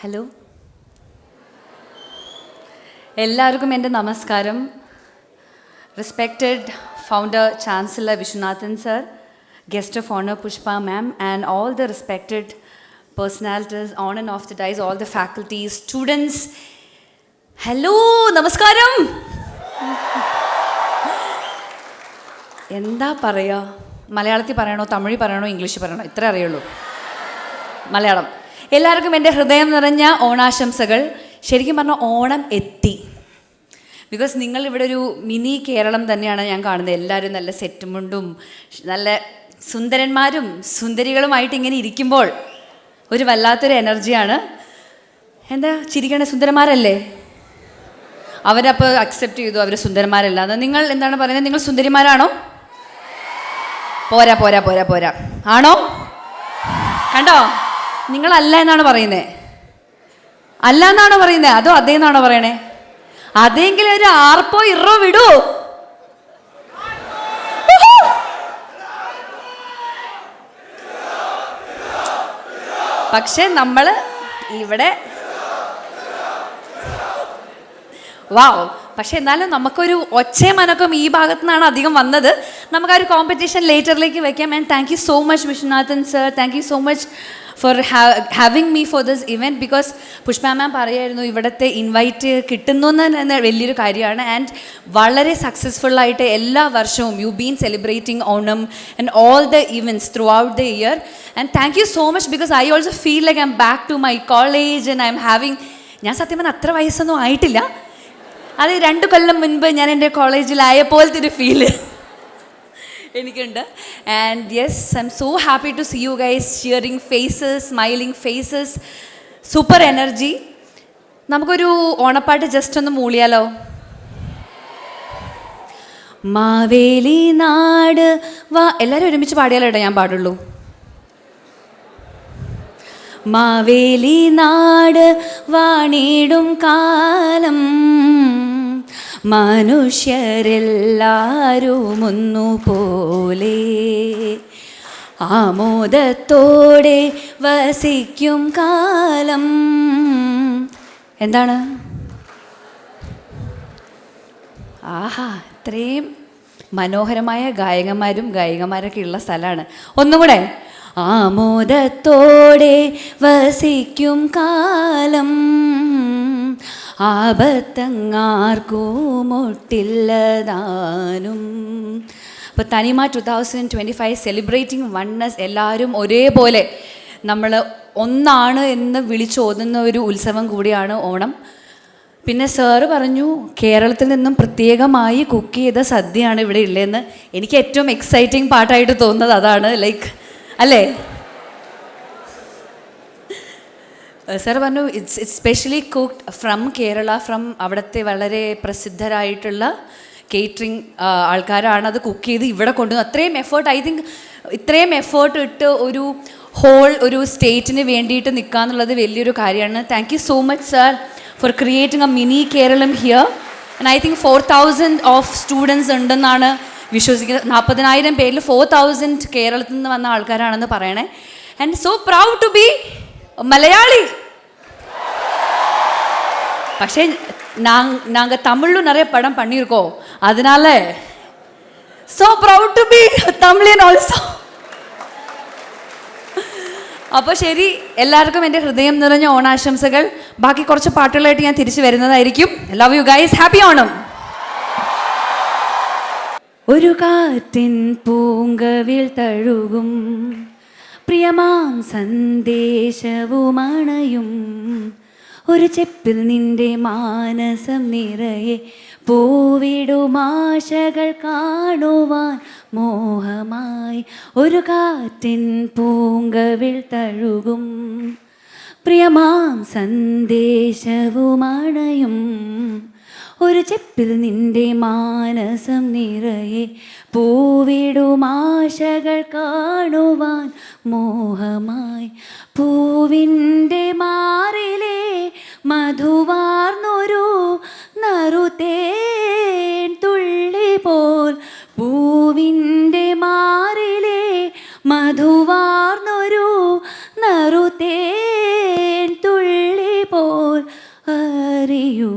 Hello, എല്ലാവർക്കും എൻ്റെ നമസ്കാരം. Respected founder chancellor Viswanathan sir, guest of owner Pushpa ma'am, and all the respected personalities on and off the dais, all the faculties, students. Hello, നമസ്കാരം. എന്താ പറയുക, മലയാളത്തിൽ പറയണോ, തമിഴിൽ പറയണോ, ഇംഗ്ലീഷിൽ പറയണോ? ഇത്ര അറിയുള്ളൂ, മലയാളം. എല്ലാവർക്കും എൻ്റെ ഹൃദയം നിറഞ്ഞ ഓണാശംസകൾ. ശരിക്കും പറഞ്ഞാൽ ഓണം എത്തി. ബിക്കോസ് നിങ്ങളിവിടെ ഒരു മിനി കേരളം തന്നെയാണ് ഞാൻ കാണുന്നത്. എല്ലാവരും നല്ല സെറ്റും മുണ്ടും നല്ല സുന്ദരന്മാരും സുന്ദരികളുമായിട്ട് ഇങ്ങനെ ഇരിക്കുമ്പോൾ ഒരു വല്ലാത്തൊരു എനർജിയാണ്. എന്താ ചിരിക്കണേ? സുന്ദരന്മാരല്ലേ? അവരപ്പോൾ അക്സെപ്റ്റ് ചെയ്തു അവർ സുന്ദരന്മാരല്ല. അത് നിങ്ങൾ എന്താണ് പറയുന്നത്? നിങ്ങൾ സുന്ദരിമാരാണോ? പോരാ പോരാ പോരാ പോരാ, ആണോ? കണ്ടോ, നിങ്ങളല്ല എന്നാണ് പറയുന്നത്. അല്ല എന്നാണോ പറയുന്നത്? അതോ അതേ എന്നാണോ പറയണേ? അതെങ്കിലും ഒരു ആർപ്പോ ഇറോ വിടൂ. പക്ഷെ നമ്മൾ ഇവിടെ വാവ്. പക്ഷെ എന്നാലും നമുക്കൊരു ഒച്ചമനക്കം ഈ ഭാഗത്തു നിന്നാണ് അധികം വന്നത്. നമുക്ക് ആ ഒരു കോമ്പറ്റീഷൻ ലേറ്ററിലേക്ക് വെക്കാം. And thank you so much Viswanathan sir, thank you so much for having me for this event. Because Pushpa ma'am പറയായിരുന്നു ഇവിടുത്തെ ഇൻവൈറ്റ് കിട്ടുന്നു എന്ന് വലിയൊരു കാര്യമാണ്. ആൻഡ് വളരെ സക്സസ്ഫുള്ളായിട്ട് എല്ലാ വർഷവും you been celebrating Onam and all the events throughout the year. And thank you so much because I also feel like I am back to my college and I am having. ഞാൻ സത്യം പറഞ്ഞാൽ അത്ര വയസ്സൊന്നും ആയിട്ടില്ല. അത് 2 കൊല്ലം മുൻപ് ഞാൻ എൻ്റെ കോളേജിലായ പോലത്തെ ഒരു ഫീല് എനിക്കുണ്ട്. And yes, I am so happy to see you guys, cheering faces, smiling faces, super energy. നമുക്കൊരു ഓണപ്പാട്ട് ജസ്റ്റ് ഒന്ന് മൂളിയാലോ? മാവേലി നാട് വാ. എല്ലാവരും ഒരുമിച്ച് പാടിയാലോ ഞാൻ പാടുള്ളൂ. മാവേലി നാട് വാണിടും കാലം, മനുഷ്യരെല്ലാരും ഒന്നുപോലെ ആമോദത്തോടെ വസിക്കും കാലം. എന്താണ്? ആഹാ, ഇത്രയും മനോഹരമായ ഗായകന്മാരും ഗായികമാരൊക്കെ ഉള്ള സ്ഥലമാണ്. ഒന്നുകൂടെ. ആമോദത്തോടെ വസിക്കും കാലം, ആപത്തങ്ങാർക്കും ഒട്ടില്ലതാനും. അപ്പോൾ തനിമ 2025 സെലിബ്രേറ്റിംഗ് വൺനെസ്. എല്ലാവരും ഒരേപോലെ നമ്മൾ ഒന്നാണ് എന്ന് വിളിച്ചോതുന്ന ഒരു ഉത്സവം കൂടിയാണ് ഓണം. പിന്നെ സാറ് പറഞ്ഞു കേരളത്തിൽ നിന്നും പ്രത്യേകമായി കുക്ക് ചെയ്ത സദ്യയാണ് ഇവിടെ ഉള്ളതെന്ന്. എനിക്ക് ഏറ്റവും എക്സൈറ്റിംഗ് പാർട്ടായിട്ട് തോന്നുന്നത് അതാണ്. ലൈക്ക് അല്ലേ? സാർ പറഞ്ഞു it's specially cooked from Kerala, from അവിടുത്തെ വളരെ പ്രസിദ്ധരായിട്ടുള്ള കേറ്ററിംഗ് ആൾക്കാരാണ് അത് കുക്ക് ചെയ്ത് ഇവിടെ കൊണ്ടുവന്നു. അത്രയും എഫേർട്ട്, ഐ തിങ്ക് ഇത്രയും എഫേർട്ട് ഇട്ട് ഒരു ഹോൾ ഒരു സ്റ്റേറ്റിന് വേണ്ടിയിട്ട് നിൽക്കുക എന്നുള്ളത് വലിയൊരു കാര്യമാണ്. Thank you so much sir for creating a mini Keralam here. And I think 4,000 of students ഉണ്ടെന്നാണ് വിശ്വസിക്കുന്നത്. 40,000 പേരിൽ 4,000 കേരളത്തിൽ നിന്ന് വന്ന ആൾക്കാരാണെന്ന് പറയണേ. And so proud to be Malayali. പക്ഷേ நாங்கள் தமிழில் நிறைய படம் பண்ணியிருக்கோம், அதனால so proud to be Tamilian also. അപ്പോൾ ശരി, എല്ലാവർക്കും എൻ്റെ ഹൃദയം നിറഞ്ഞ ഓണാശംസകൾ. ബാക്കി കുറച്ച് പാട്ടുകളായിട്ട് ഞാൻ തിരിച്ചു വരുന്നതായിരിക്കും. Love you guys, happy Onam. ഒരു കാറ്റിൻ പൂങ്കവിൽ തഴുകും പ്രിയമാം സന്ദേശവുമണയും, ഒരു ചെപ്പിൽ നിന്റെ മാനസം നിറയെ പൂവിടുമാശകൾ കാണുവാൻ മോഹമായി. ഒരു കാറ്റിൻ പൂങ്കവിൽ തഴുകും പ്രിയമാം സന്ദേശവുമണയും, ഒരു ചെപ്പിൽ നിന്റെ മാനസം നിറയെ പൂവിടുമാശകൾ കാണുവാൻ മോഹമായി. പൂവിൻ്റെ മാറിലെ മധുവാർന്നൊരു നറുതേൻ തുള്ളി പോൽ, പൂവിൻ്റെ മാറിലെ മധുവാർന്നൊരു നറുതേൻ തുള്ളി പോൽ അറിയൂ.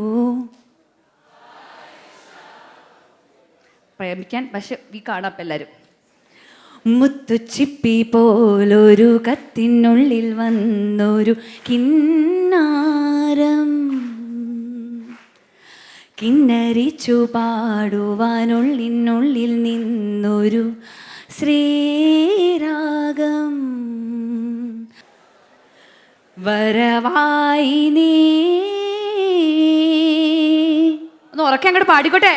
പ്രേമിക്കാൻ പക്ഷെ ഈ കാണാം എല്ലാവരും. മുത്തുച്ചിപ്പി പോലൊരു കത്തിനുള്ളിൽ വന്നൊരു കിന്നാരം, കിന്നരിച്ചു പാടുവാനുള്ളിനുള്ളിൽ നിന്നൊരു ശ്രീരാഗം. വരവായി നീ ഒന്ന് ഉറക്കെ അങ്ങോട്ട് പാടിക്കോട്ടെ.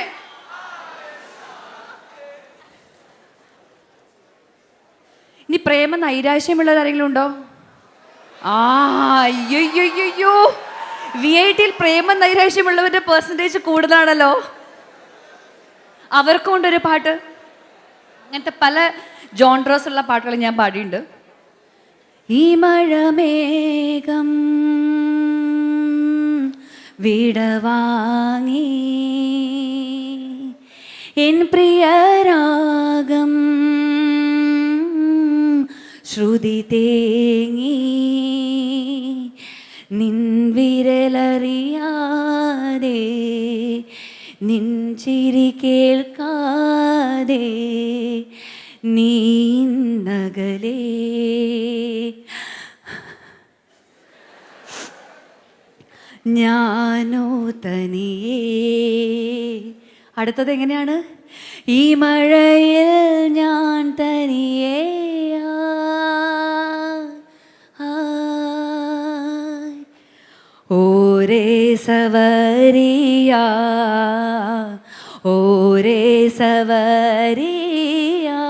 ഇനി പ്രേമ നൈരാശ്യമുള്ളത് ആരെങ്കിലും ഉണ്ടോ? അയ്യോ VITയിൽ പ്രേമ നൈരാശ്യമുള്ളവരുടെ പെർസെൻറ്റേജ് കൂടുതലാണല്ലോ. അവർക്കും കൊണ്ടൊരു പാട്ട്. അങ്ങനത്തെ പല ജോൺട്രോസ് ഉള്ള പാട്ടുകൾ ഞാൻ പാടിയിട്ടുണ്ട്. ഈ മഴമേഘം വിടവാങ്ങി എൻ പ്രിയരാഗം ശ്രുതി തേങ്ങി നിൻ വിരലറിയാതെ നിൻ ചിരി കേൾക്കാതെ നീ നഗലേ. ഞാനോ തനിയേ. അടുത്തത് എങ്ങനെയാണ്? ഈ മഴയിൽ ഞാൻ തനിയേ ഓരേ സവരിയാ ഓരേ സവരിയാ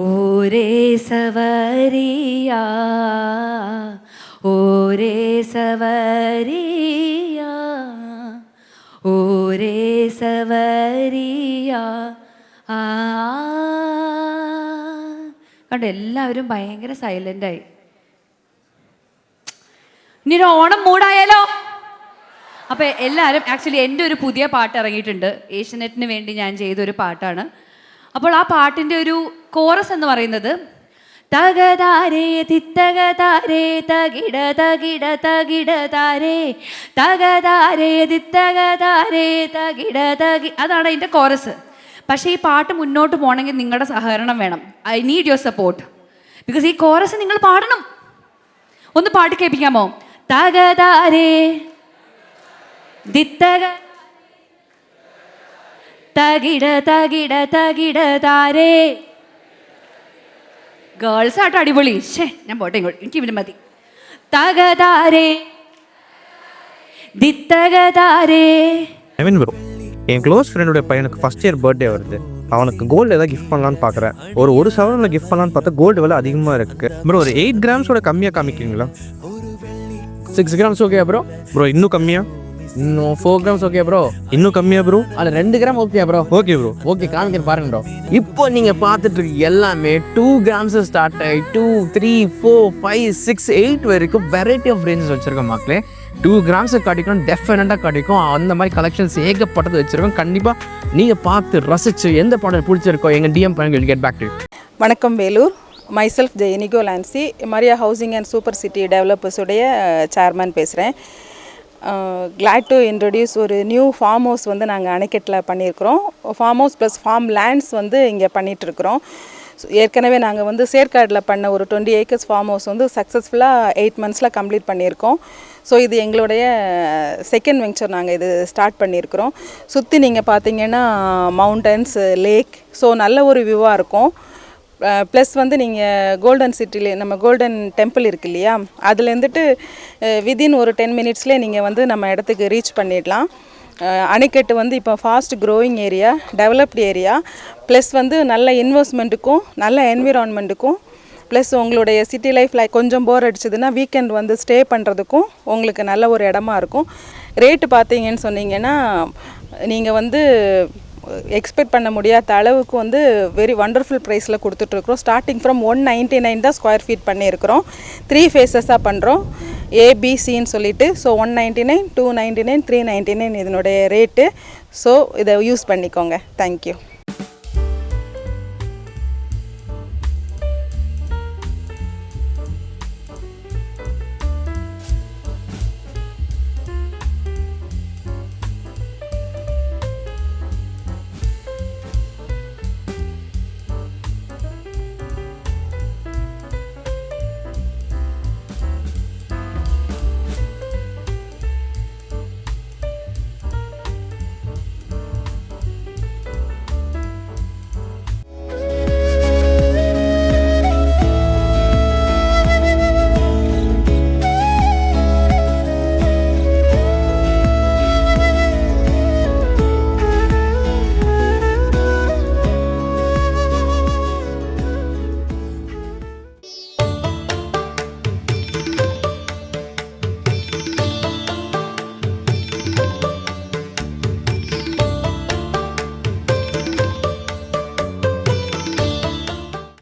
ഓരേ സവരിയാ ഓരേ സവരിയാ ഓരേ സവരിയാ. കണ്ടോ എല്ലാവരും ഭയങ്കര സൈലൻ്റായി. ഇനി ഒരു ഓണം മൂടായാലോ? അപ്പോൾ എല്ലാവരും ആക്ച്വലി എൻ്റെ ഒരു പുതിയ പാട്ട് ഇറങ്ങിയിട്ടുണ്ട്. ഏഷ്യനെറ്റിന് വേണ്ടി ഞാൻ ചെയ്തൊരു പാട്ടാണ്. അപ്പോൾ ആ പാട്ടിൻ്റെ ഒരു കോറസ് എന്ന് പറയുന്നത് തകതാരേ തിത്തകതാരേ തകിട തകിട തകിട താരേ തകതാരേ തിത്തകതാരേ തകിട തകി, അതാണ് അതിൻ്റെ കോറസ്. പക്ഷേ ഈ പാട്ട് മുന്നോട്ട് പോകണമെങ്കിൽ നിങ്ങളുടെ സഹകരണം വേണം. I need your support. Because ഈ കോറസ് നിങ്ങൾ പാടണം. ഒന്ന് പാട്ട് കേൾപ്പിക്കാമോ? തകതാരേ ദിത്തക തകിട തകിട തകിട താരേ. ഗേൾസ് ആട്ടോ അടിപൊളി. ഞാൻ പോട്ടെ, എനിക്ക് ഇവിടെ മതി. തകതാരേ ദിത്തകതാരേ. என் க்ளோஸ் ஃப்ரெண்டோட பையனுக்கு ஃபஸ்ட் இயர் பர்த்டே வருது. அவனுக்கு கோல்டு ஏதாவது கிஃப்ட் பண்ணலான்னு பார்க்குறேன். ஒரு சவரனில் கிஃப்ட் பண்ணலான்னு பார்த்தா கோல்டு விலை அதிகமாக இருக்குது. ப்ரோ ஒரு 8 கிராம்ஸோட கம்மியாக காமிக்கிறீங்களா? 6 கிராம்ஸ் ஓகே ப்ரோ. ப்ரோ இன்னும் கம்மியாக? இன்னும் 4 கிராம்ஸ் ஓகே ப்ரோ. இன்னும் கம்மியாக ப்ரோ? அதில் 2 gram okay bro. Okay bro. Okay காமிக்கிறேன் பாருங்க ப்ரோ. இப்போ நீங்கள் பார்த்துட்டு இருக்க எல்லாமே 2 கிராம்ஸ் ஸ்டார்ட் ஆகி 2, 3, 4, 5, 6, 8 வரைக்கும் வெரைட்டி ஆஃப் ரேஞ்சஸ் வச்சுருக்கோம் மக்களே. 2 கிராம்ஸு கிடைக்கும், டெஃபினட்டாக கிடைக்கும். அந்த மாதிரி கலெக்ஷன்ஸ் ஏகப்பட்டது வச்சுருக்கோம். கண்டிப்பாக நீங்கள் பார்த்து ரசித்து எந்த பாடல் பிடிச்சிருக்கோ எங்கள் DM பண்ணுங்க. Get back to. வணக்கம் Vellore. Myself Jeyaniko Lancy, Maria housing and super city டெவலப்பர்ஸுடைய சேர்மன் பேசுகிறேன். கிளாட் டு இன்ட்ரடியூஸ் ஒரு நியூ ஃபார்ம் ஹவுஸ் வந்து நாங்கள் அணைக்கட்டில் பண்ணியிருக்கிறோம். Farm house plus farm lands வந்து இங்கே பண்ணிகிட்ருக்குறோம். ஏற்கனவே நாங்கள் வந்து சேர்க்காடில் பண்ண ஒரு 20 acres ஃபார்ம் ஹவுஸ் வந்து சக்ஸஸ்ஃபுல்லாக 8 months கம்ப்ளீட் பண்ணியிருக்கோம். ஸோ இது எங்களுடைய செகண்ட் வெஞ்சர். நாங்கள் இது ஸ்டார்ட் பண்ணியிருக்கிறோம். சுற்றி நீங்கள் பார்த்தீங்கன்னா மவுண்டன்ஸ், லேக், ஸோ நல்ல ஒரு வியூவாக இருக்கும். ப்ளஸ் வந்து நீங்கள் கோல்டன் சிட்டிலே நம்ம கோல்டன் டெம்பிள் இருக்கு இல்லையா, அதுலேருந்துட்டு விதின் ஒரு 10 minutesலேயே நீங்கள் வந்து நம்ம இடத்துக்கு ரீச் பண்ணிடலாம். அணைக்கட்டு வந்து இப்போ fast growing area, developed area, plus வந்து நல்ல இன்வெஸ்ட்மெண்ட்டுக்கும் நல்ல என்விரான்மெண்ட்டுக்கும், ப்ளஸ் உங்களுடைய சிட்டி லைஃப்பில் கொஞ்சம் போர் அடிச்சதுன்னா வீக்கெண்ட் வந்து ஸ்டே பண்ணுறதுக்கும் உங்களுக்கு நல்ல ஒரு இடமா இருக்கும். ரேட்டு பார்த்தீங்கன்னு சொன்னீங்கன்னா நீங்கள் வந்து எக்ஸ்பெக்ட் பண்ண முடியாத அளவுக்கு வந்து வெரி வண்டர்ஃபுல் ப்ரைஸில் கொடுத்துட்ருக்குறோம். ஸ்டார்டிங் ஃப்ரம் 199 தான் ஸ்கொயர் ஃபீட் பண்ணியிருக்கிறோம். 3 phases பண்ணுறோம், ABCன்னு சொல்லிட்டு. ஸோ 199, 299, 399 இதனுடைய ரேட்டு. ஸோ இதை யூஸ் பண்ணிக்கோங்க. தேங்க்யூ.